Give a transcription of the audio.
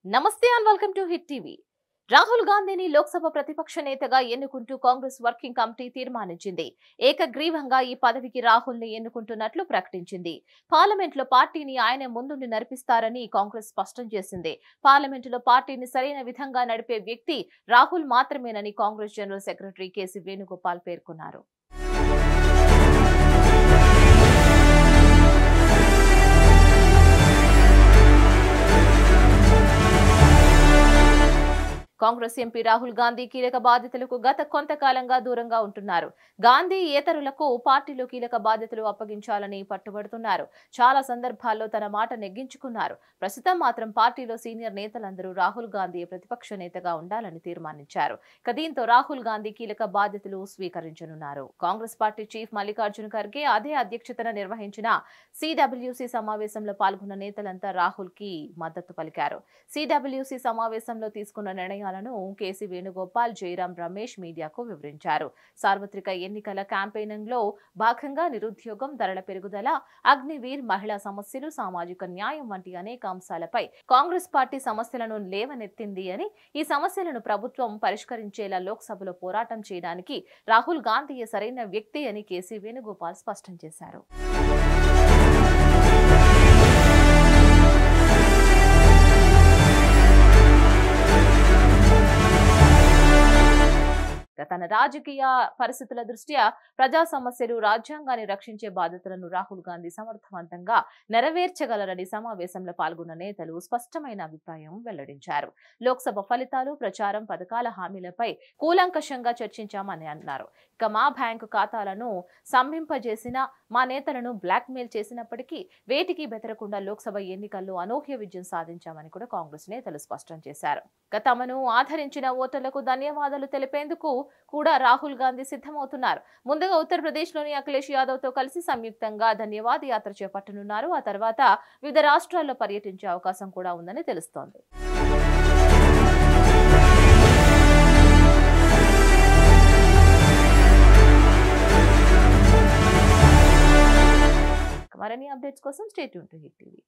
నమస్తే and welcome to hit TV. Rahul గాంధీని లోక్సభ ప్రతిపక్ష నేతగా ఎన్నుకుంటూ కాంగ్రెస్ వర్కింగ్ కమిటీ తీర్మానించింది. ఏకగ్రీవంగా ఈ పదవికి రాహుల్ ని ఎన్నుకుంటున్నట్లు ప్రకటించింది. పార్లమెంట్ లో పార్టీని ఆయన ముందుండి నడిపిస్తారని కాంగ్రెస్ స్పష్టం చేసింది. పార్లమెంటులో పార్టీని సరైన విధంగా నడిపే వ్యక్తి రాహుల్ మాత్రమేనని Congress general secretary KC Venugopal పేర్కొన్నారు. కాంగ్రెస్ ఎంపీ రాహుల్ గాంధీ కీలక బాధ్యతలకు గత కొంతకాలంగా దూరంగా ఉంటున్నారు. గాంధీ ఏతరులకు పార్టీలో కీలక బాధ్యతలు అప్పగించాలని పట్టుబడుతున్నారు. చాలా సందర్భాల్లో తన మాట నెగ్గించుకున్నారు. ప్రస్తుతం మాత్రం పార్టీలో సీనియర్ నేతలందరూ రాహుల్ గాంధీ ప్రతిపక్ష నేతగా ఉండాలని తీర్మానించారు. దీంతో రాహుల్ గాంధీ కీలక బాధ్యతలు స్వీకరించనున్నారు. కాంగ్రెస్ పార్టీ చీఫ్ మల్లికార్జున ఖర్గే అదే అధ్యక్షతన నిర్వహించిన సిడబ్ల్యూసీ సమావేశంలో పాల్గొన్న నేతలంతా రాహుల్ కి మద్దతు పలికారు. సిడబ్ల్యూసీ సమావేశంలో తీసుకున్న నిర్ణయం కేసీ వేణుగోపాల్, జయరాం రమేష్ మీడియాకు వివరించారు. సార్వత్రిక ఎన్నికల క్యాంపెయినింగ్ లో భాగంగా నిరుద్యోగం, ధరల పెరుగుదల, అగ్నివీర్, మహిళా సమస్యలు, సామాజిక న్యాయం వంటి అనేక అంశాలపై కాంగ్రెస్ పార్టీ సమస్యలను లేవనెత్తింది అని, ఈ సమస్యలను ప్రభుత్వం పరిష్కరించేలా లోక్సభలో పోరాటం చేయడానికి రాహుల్ గాంధీయే సరైన వ్యక్తి అని కేసీ వేణుగోపాల్ స్పష్టం చేశారు. తన రాజకీయ పరిస్థితుల దృష్ట్యా ప్రజా సమస్యలు, రాజ్యాంగాన్ని రక్షించే బాధ్యతలను రాహుల్ గాంధీ సమర్థవంతంగా నెరవేర్చగలరని సమావేశంలో పాల్గొన్న నేతలు స్పష్టమైన అభిప్రాయం వెల్లడించారు. లోక్సభ ఫలితాలు, ప్రచారం, పథకాల హామీలపై కూలంకషంగా చర్చించామని అన్నారు. మా బ్యాంకు ఖాతాలను స్తంభింపజేసిన, మా నేతలను బ్లాక్ మెయిల్ చేసినప్పటికీ వేటికి బెదరకుండా లోక్సభ ఎన్నికల్లో అనూహ్య విజయం సాధించామని కూడా కాంగ్రెస్ నేతలు స్పష్టం చేశారు. తమను ఆదరించిన ఓటర్లకు ధన్యవాదాలు తెలిపేందుకు కూడా రాహుల్ గాంధీ సిద్ధమవుతున్నారు. ముందుగా ఉత్తరప్రదేశ్ లోని అఖిలేష్ యాదవ్ తో కలిసి సంయుక్తంగా ధన్యవాద యాత్ర చేపట్టనున్నారు. ఆ తర్వాత వివిధ రాష్ట్రాల్లో పర్యటించే అవకాశం కూడా ఉందని తెలుస్తోంది. మరిన్ని అప్డేట్స్ కోసం stay tune to hit TV.